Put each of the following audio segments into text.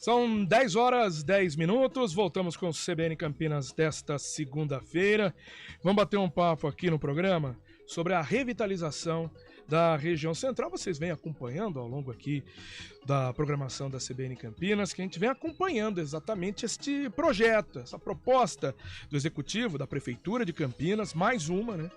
São 10 horas, 10 minutos, voltamos com o CBN Campinas desta segunda-feira. Vamos bater um papo aqui no programa sobre a revitalização da região central. Vocês vêm acompanhando ao longo aqui da programação da CBN Campinas, que a gente vem acompanhando exatamente este projeto, essa proposta do Executivo, da Prefeitura de Campinas, mais uma, né?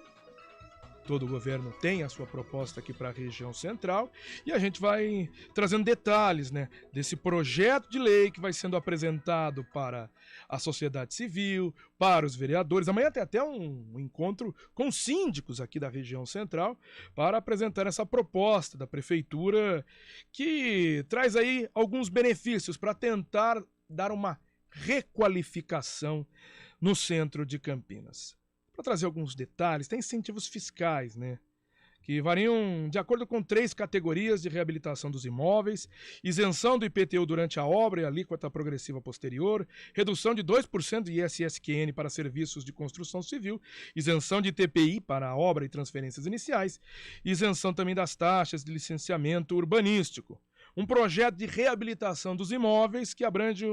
Todo o governo tem a sua proposta aqui para a região central e a gente vai trazendo detalhes, né, desse projeto de lei que vai sendo apresentado para a sociedade civil, para os vereadores. Amanhã tem até um encontro com síndicos aqui da região central para apresentar essa proposta da prefeitura que traz aí alguns benefícios para tentar dar uma requalificação no centro de Campinas. Para trazer alguns detalhes, tem incentivos fiscais, né? Que variam de acordo com 3 categorias de reabilitação dos imóveis: isenção do IPTU durante a obra e alíquota progressiva posterior, redução de 2% do ISSQN para serviços de construção civil, isenção de TPI para a obra e transferências iniciais, isenção também das taxas de licenciamento urbanístico. Um projeto de reabilitação dos imóveis que abrange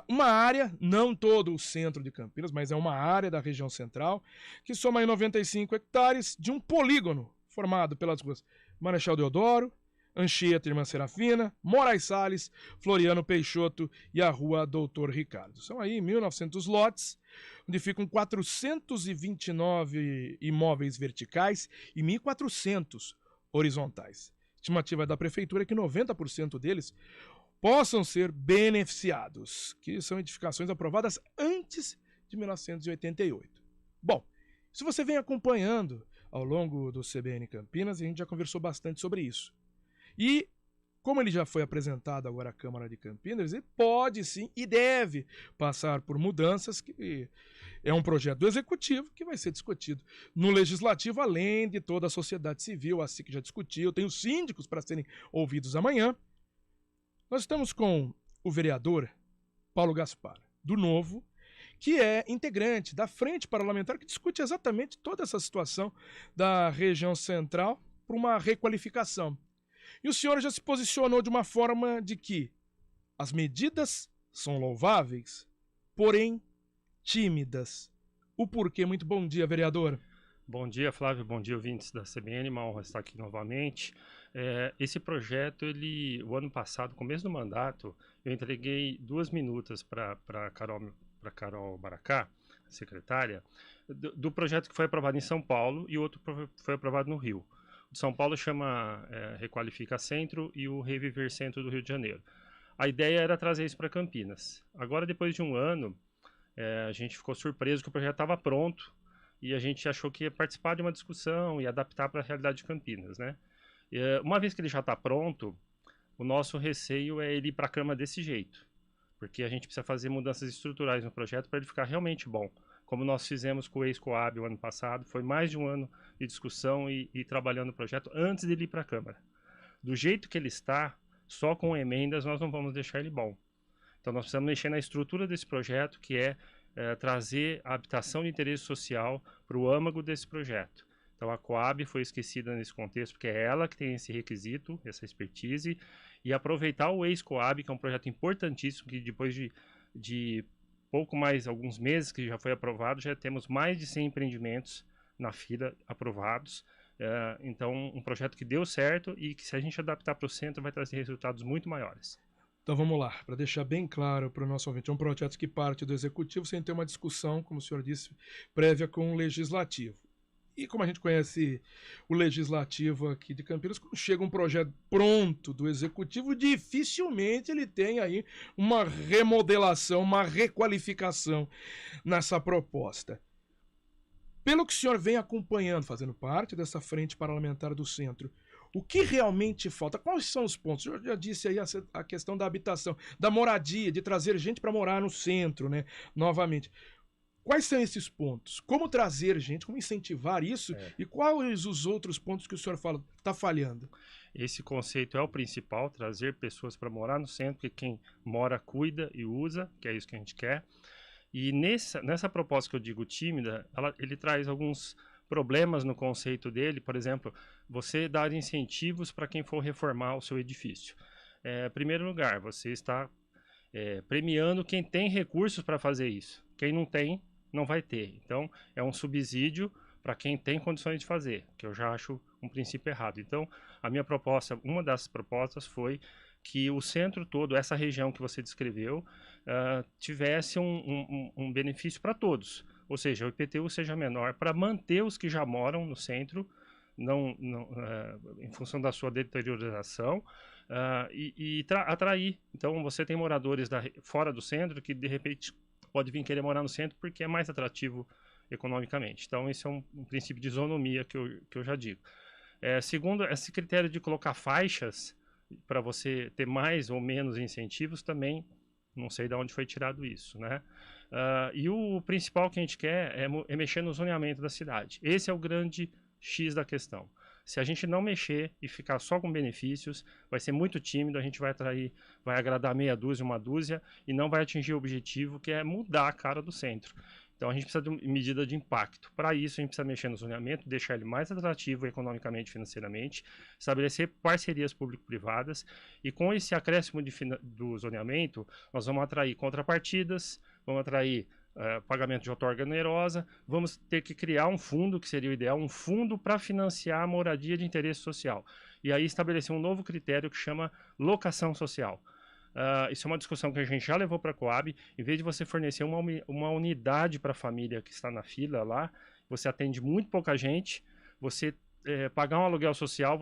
uma área, não todo o centro de Campinas, mas é uma área da região central, que soma aí 95 hectares de um polígono formado pelas ruas Marechal Deodoro, Anchieta Irmã Serafina, Moraes Salles, Floriano Peixoto e a rua Doutor Ricardo. São aí 1.900 lotes, onde ficam 429 imóveis verticais e 1.400 horizontais. A estimativa da prefeitura é que 90% deles possam ser beneficiados, que são edificações aprovadas antes de 1988. Bom, se você vem acompanhando ao longo do CBN Campinas, a gente já conversou bastante sobre isso. E, como ele já foi apresentado agora à Câmara de Campinas, ele pode sim e deve passar por mudanças, que é um projeto do Executivo que vai ser discutido no Legislativo, além de toda a sociedade civil, assim que já discutiu, tem os síndicos para serem ouvidos amanhã. Nós estamos com o vereador Paulo Gaspar, do Novo, que é integrante da Frente Parlamentar que discute exatamente toda essa situação da região central para uma requalificação. E o senhor já se posicionou de uma forma de que as medidas são louváveis, porém tímidas. O porquê? Muito bom dia, vereador. Bom dia, Flávio. Bom dia, ouvintes da CBN. Uma honra estar aqui novamente. Esse projeto, o ano passado, começo do mandato, eu entreguei 2 minutas para Carol Baracá, secretária, do projeto que foi aprovado em São Paulo e o outro foi aprovado no Rio. O de São Paulo chama Requalifica Centro e o Reviver Centro do Rio de Janeiro. A ideia era trazer isso para Campinas. Agora, depois de um ano, a gente ficou surpreso que o projeto estava pronto, e a gente achou que ia participar de uma discussão e adaptar para a realidade de Campinas, né? Uma vez que ele já está pronto, o nosso receio é ele ir para a Câmara desse jeito, porque a gente precisa fazer mudanças estruturais no projeto para ele ficar realmente bom, como nós fizemos com o ex-Coab o ano passado. Foi mais de um ano de discussão e trabalhando no projeto antes dele ir para a Câmara. Do jeito que ele está, só com emendas nós não vamos deixar ele bom. Então nós precisamos mexer na estrutura desse projeto, que é trazer a habitação de interesse social para o âmago desse projeto. Então a Coab foi esquecida nesse contexto, porque é ela que tem esse requisito, essa expertise, e aproveitar o ex-Coab, que é um projeto importantíssimo, que depois de pouco mais, alguns meses que já foi aprovado, já temos mais de 100 empreendimentos na fila aprovados. Então um projeto que deu certo e que, se a gente adaptar para o centro, vai trazer resultados muito maiores. Então vamos lá, para deixar bem claro para o nosso ouvinte, é um projeto que parte do Executivo sem ter uma discussão, como o senhor disse, prévia com o Legislativo. E como a gente conhece o Legislativo aqui de Campinas, quando chega um projeto pronto do Executivo, dificilmente ele tem aí uma remodelação, uma requalificação nessa proposta. Pelo que o senhor vem acompanhando, fazendo parte dessa frente parlamentar do centro, o que realmente falta? Quais são os pontos? Eu já disse aí a questão da habitação, da moradia, de trazer gente para morar no centro, né? Novamente. Quais são esses pontos? Como trazer gente? Como incentivar isso? E quais os outros pontos que o senhor fala está falhando? Esse conceito é o principal, trazer pessoas para morar no centro, porque quem mora cuida e usa, que é isso que a gente quer. E nessa proposta que eu digo tímida, ele traz alguns problemas no conceito dele. Por exemplo, você dar incentivos para quem for reformar o seu edifício. Em primeiro lugar, você está premiando quem tem recursos para fazer isso. Quem não tem, não vai ter. Então, é um subsídio para quem tem condições de fazer, que eu já acho um princípio errado. Então, a minha proposta, uma das propostas foi que o centro todo, essa região que você descreveu, tivesse um benefício para todos. Ou seja, o IPTU seja menor para manter os que já moram no centro, em função da sua deterioração, e atrair. Então, você tem moradores fora do centro que, de repente, pode vir querer morar no centro porque é mais atrativo economicamente. Então, esse é um princípio de isonomia que eu já digo. Segundo, esse critério de colocar faixas para você ter mais ou menos incentivos também, não sei de onde foi tirado isso, né? E o principal que a gente quer é mexer no zoneamento da cidade. Esse é o grande X da questão. Se a gente não mexer e ficar só com benefícios, vai ser muito tímido, a gente vai agradar meia dúzia, uma dúzia, e não vai atingir o objetivo, que é mudar a cara do centro. Então a gente precisa de uma medida de impacto. Para isso a gente precisa mexer no zoneamento, deixar ele mais atrativo economicamente e financeiramente, estabelecer parcerias público-privadas, e com esse acréscimo do zoneamento, nós vamos atrair contrapartidas, vamos atrair pagamento de outorga onerosa, vamos ter que criar um fundo, que seria o ideal, um fundo para financiar a moradia de interesse social. E aí estabelecer um novo critério que chama locação social. Isso é uma discussão que a gente já levou para a Coab. Em vez de você fornecer uma unidade para a família que está na fila lá, você atende muito pouca gente, você pagar um aluguel social,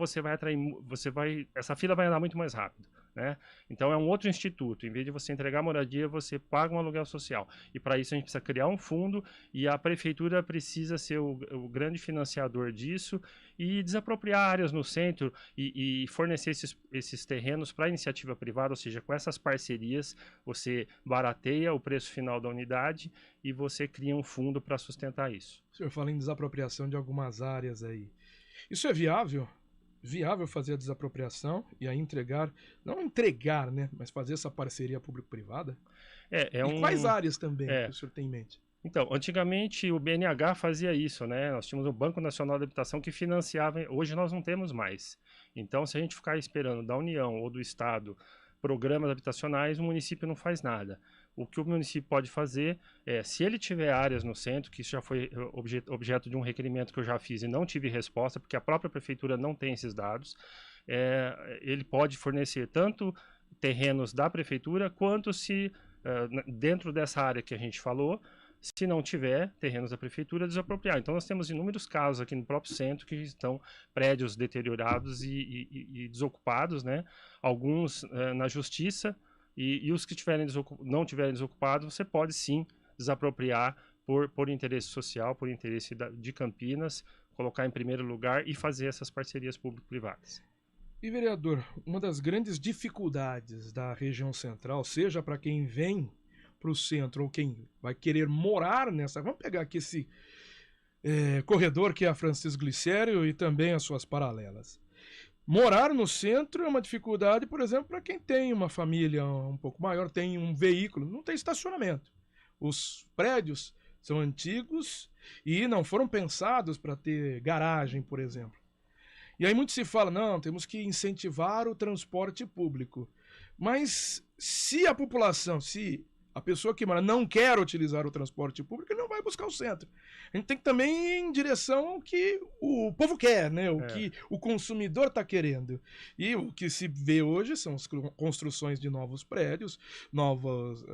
essa fila vai andar muito mais rápido, né? Então é um outro instituto. Em vez de você entregar moradia, você paga um aluguel social. E para isso a gente precisa criar um fundo, e a prefeitura precisa ser o grande financiador disso e desapropriar áreas no centro e fornecer esses terrenos para iniciativa privada, ou seja, com essas parcerias você barateia o preço final da unidade e você cria um fundo para sustentar isso. O senhor fala em desapropriação de algumas áreas aí. Isso é viável? Viável fazer a desapropriação e aí não entregar, né, mas fazer essa parceria público-privada? Quais áreas também que o senhor tem em mente? Então, antigamente o BNH fazia isso, né? Nós tínhamos o Banco Nacional de Habitação que financiava, hoje nós não temos mais. Então, se a gente ficar esperando da União ou do Estado programas habitacionais, o município não faz nada. O que o município pode fazer se ele tiver áreas no centro, que isso já foi objeto de um requerimento que eu já fiz e não tive resposta, porque a própria prefeitura não tem esses dados, ele pode fornecer tanto terrenos da prefeitura, quanto dentro dessa área que a gente falou, se não tiver terrenos da prefeitura, desapropriar. Então nós temos inúmeros casos aqui no próprio centro que estão prédios deteriorados e desocupados, né? Alguns na justiça, e os que não tiverem desocupados, você pode sim desapropriar por interesse social, por interesse de Campinas, colocar em primeiro lugar e fazer essas parcerias público-privadas. E, vereador, uma das grandes dificuldades da região central, seja para quem vem para o centro ou quem vai querer morar nessa... Vamos pegar aqui esse corredor que é a Francisco Glicério e também as suas paralelas. Morar no centro é uma dificuldade, por exemplo, para quem tem uma família um pouco maior, tem um veículo, não tem estacionamento. Os prédios são antigos e não foram pensados para ter garagem, por exemplo. E aí muito se fala, não, temos que incentivar o transporte público. Mas se a pessoa que mora não quer utilizar o transporte público, ele não vai buscar o centro. A gente tem que também ir em direção ao que o povo quer, né? Que o consumidor está querendo. E o que se vê hoje são as construções de novos prédios, novos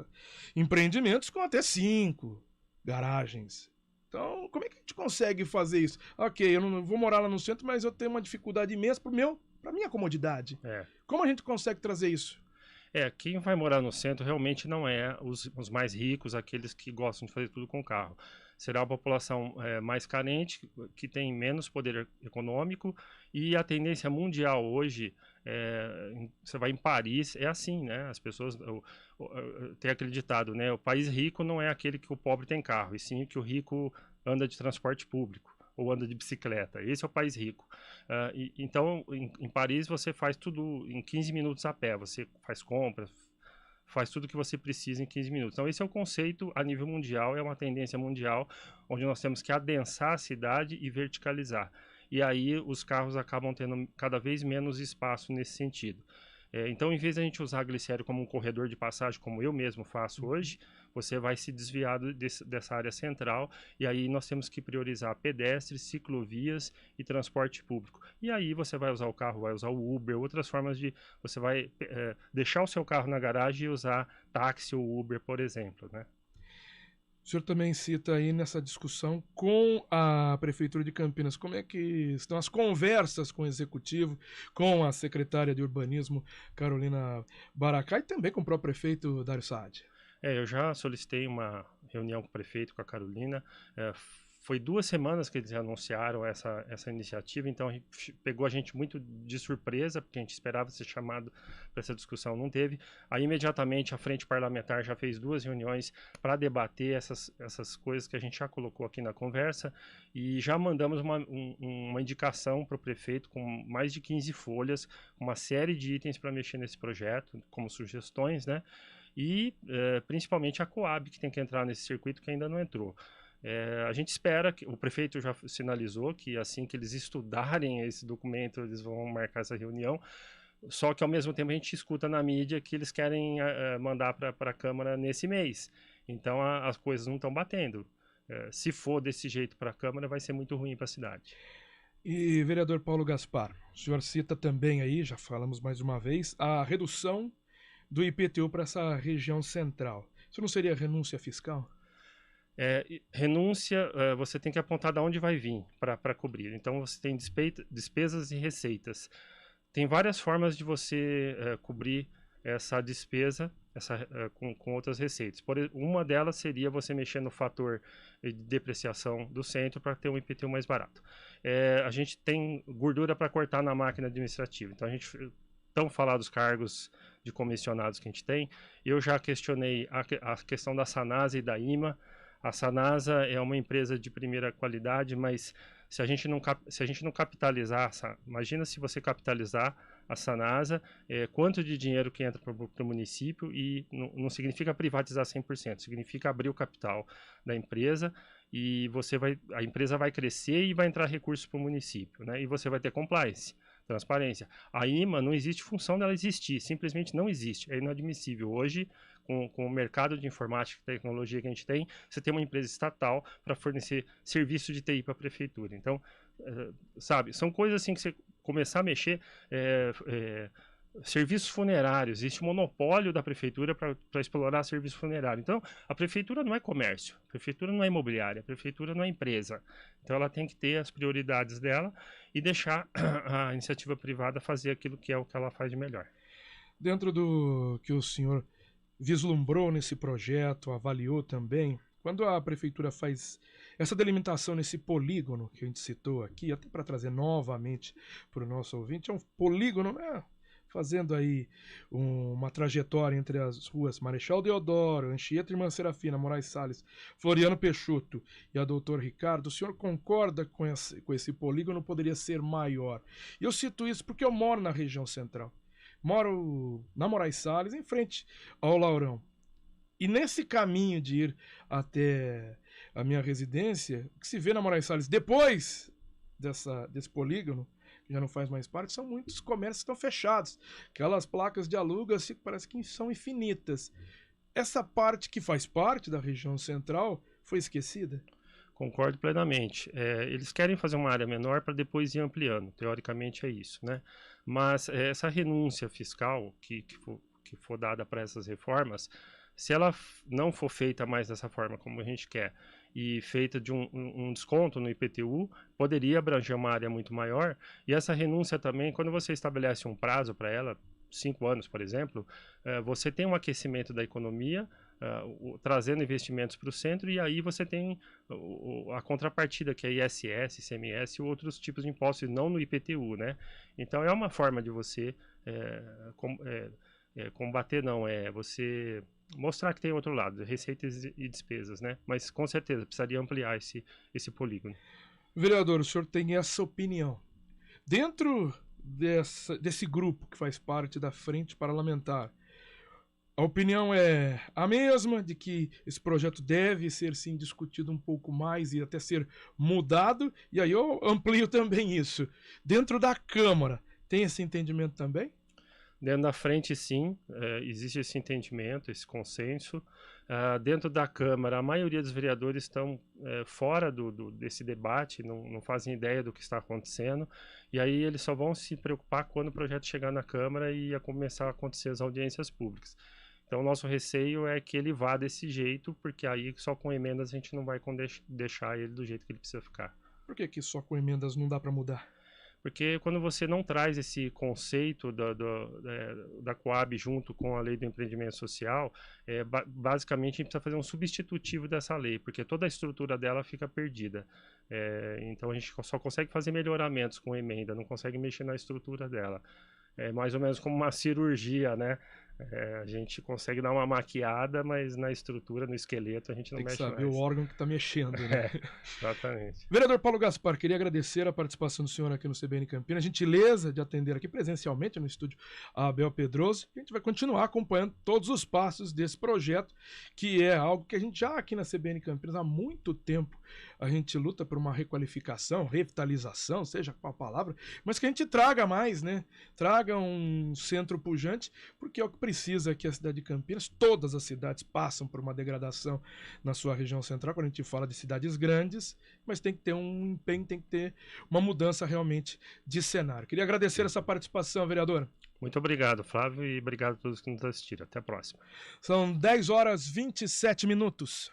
empreendimentos com até 5 garagens. Então, como é que a gente consegue fazer isso? Ok, eu não vou morar lá no centro, mas eu tenho uma dificuldade imensa para minha comodidade. Como a gente consegue trazer isso? Quem vai morar no centro realmente não é os mais ricos, aqueles que gostam de fazer tudo com carro. Será a população mais carente, que tem menos poder econômico, e a tendência mundial hoje, você vai em Paris, é assim, né? As pessoas têm aquele ditado, né? O país rico não é aquele que o pobre tem carro, e sim que o rico anda de transporte público ou anda de bicicleta. Esse é o país rico. Então, em Paris, você faz tudo em 15 minutos a pé. Você faz compras, faz tudo que você precisa em 15 minutos. Então, esse é o conceito a nível mundial, é uma tendência mundial, onde nós temos que adensar a cidade e verticalizar. E aí, os carros acabam tendo cada vez menos espaço nesse sentido. Então, em vez de a gente usar a glicério como um corredor de passagem, como eu mesmo faço hoje, você vai se desviar dessa área central, e aí nós temos que priorizar pedestres, ciclovias e transporte público. E aí você vai usar o carro, vai usar o Uber, outras formas de... Você vai deixar o seu carro na garagem e usar táxi ou Uber, por exemplo, né? O senhor também cita aí nessa discussão com a Prefeitura de Campinas, como é que estão as conversas com o Executivo, com a secretária de Urbanismo, Carolina Baracá, e também com o próprio prefeito Dário Saad? Eu já solicitei uma reunião com o prefeito, com a Carolina. Foi 2 semanas que eles anunciaram essa iniciativa, então pegou a gente muito de surpresa, porque a gente esperava ser chamado para essa discussão, não teve. Aí, imediatamente, a Frente Parlamentar já fez 2 reuniões para debater essas coisas que a gente já colocou aqui na conversa, e já mandamos uma indicação para o prefeito com mais de 15 folhas, uma série de itens para mexer nesse projeto, como sugestões, né? E principalmente a Coab, que tem que entrar nesse circuito, que ainda não entrou. A gente espera que o prefeito já sinalizou que assim que eles estudarem esse documento, eles vão marcar essa reunião. Só que ao mesmo tempo a gente escuta na mídia que eles querem mandar para a Câmara nesse mês. Então as coisas não estão batendo. Se for desse jeito para a Câmara, vai ser muito ruim para a cidade. E vereador Paulo Gaspar, o senhor cita também aí, já falamos mais uma vez, a redução do IPTU para essa região central. Isso não seria renúncia fiscal? Renúncia, você tem que apontar de onde vai vir para cobrir. Então, você tem despesas e receitas. Tem várias formas de você cobrir essa despesa com outras receitas. Uma delas seria você mexer no fator de depreciação do centro para ter um IPTU mais barato. A gente tem gordura para cortar na máquina administrativa. Então, tão falar dos cargos de comissionados que a gente tem, eu já questionei a questão da Sanasa e da IMA. A Sanasa é uma empresa de primeira qualidade, mas se a gente não capitalizar, imagina se você capitalizar a Sanasa, quanto de dinheiro que entra para o município, e não significa privatizar 100%, significa abrir o capital da empresa, e a empresa vai crescer e vai entrar recursos para o município, né? E você vai ter compliance, transparência. A IMA, não existe função dela existir, simplesmente não existe, é inadmissível. Hoje, com o mercado de informática e tecnologia que a gente tem, você tem uma empresa estatal para fornecer serviço de TI para a prefeitura. Então, sabe, são coisas assim que você começar a mexer. Serviços funerários, existe monopólio da prefeitura para explorar serviço funerário. Então, a prefeitura não é comércio, a prefeitura não é imobiliária, a prefeitura não é empresa. Então, ela tem que ter as prioridades dela e deixar a iniciativa privada fazer aquilo que é o que ela faz de melhor. Dentro do que o senhor vislumbrou nesse projeto, avaliou também, quando a prefeitura faz essa delimitação nesse polígono que a gente citou aqui, até para trazer novamente para o nosso ouvinte, é um polígono, né? Fazendo aí uma trajetória entre as ruas Marechal Deodoro, Anchieta Irmã Serafina, Moraes Salles, Floriano Peixoto e a Doutor Ricardo. O senhor concorda com esse polígono? Poderia ser maior? E eu cito isso porque eu moro na região central. Moro na Moraes Salles, em frente ao Laurão. E nesse caminho de ir até a minha residência, o que se vê na Moraes Salles depois desse polígono, já não faz mais parte, são muitos comércios que estão fechados. Aquelas placas de alugas parece que são infinitas. Essa parte que faz parte da região central foi esquecida? Concordo plenamente. Eles querem fazer uma área menor para depois ir ampliando. Teoricamente é isso, né? Mas essa renúncia fiscal que for dada para essas reformas, se ela não for feita mais dessa forma como a gente quer, e feita de um desconto no IPTU, poderia abranger uma área muito maior. E essa renúncia também, quando você estabelece um prazo para ela, 5 anos, por exemplo, você tem um aquecimento da economia, trazendo investimentos para o centro, e aí você tem a contrapartida, que é ISS, ICMS e outros tipos de impostos, não no IPTU, né? Então, é uma forma de você combater, você mostrar que tem outro lado, receitas e despesas, né? Mas com certeza precisaria ampliar esse polígono. Vereador, o senhor tem essa opinião. Dentro desse grupo que faz parte da Frente Parlamentar, a opinião é a mesma, de que esse projeto deve ser sim discutido um pouco mais e até ser mudado, e aí eu amplio também isso. Dentro da Câmara, tem esse entendimento também? Dentro da frente, sim, existe esse entendimento, esse consenso. Dentro da Câmara, a maioria dos vereadores estão fora desse debate, não fazem ideia do que está acontecendo, e aí eles só vão se preocupar quando o projeto chegar na Câmara e começar a acontecer as audiências públicas. Então, o nosso receio é que ele vá desse jeito, porque aí só com emendas a gente não vai deixar ele do jeito que ele precisa ficar. Por que só com emendas não dá para mudar? Porque quando você não traz esse conceito da Coab junto com a lei do empreendimento social, basicamente a gente precisa fazer um substitutivo dessa lei, porque toda a estrutura dela fica perdida. Então a gente só consegue fazer melhoramentos com emenda, não consegue mexer na estrutura dela. É mais ou menos como uma cirurgia, né? A gente consegue dar uma maquiada, mas na estrutura, no esqueleto, a gente não mexe mais. Tem que saber o órgão que está mexendo, né? Exatamente. Vereador Paulo Gaspar, queria agradecer a participação do senhor aqui no CBN Campinas, a gentileza de atender aqui presencialmente no estúdio a Abel Pedroso. A gente vai continuar acompanhando todos os passos desse projeto, que é algo que a gente já aqui na CBN Campinas há muito tempo a gente luta por uma requalificação, revitalização, seja qual a palavra, mas que a gente traga mais, né? Traga um centro pujante, porque é o que precisa aqui a cidade de Campinas. Todas as cidades passam por uma degradação na sua região central, quando a gente fala de cidades grandes, mas tem que ter um empenho, tem que ter uma mudança realmente de cenário. Queria agradecer essa participação, vereador. Muito obrigado, Flávio, e obrigado a todos que nos assistiram. Até a próxima. São 10 horas e 27 minutos.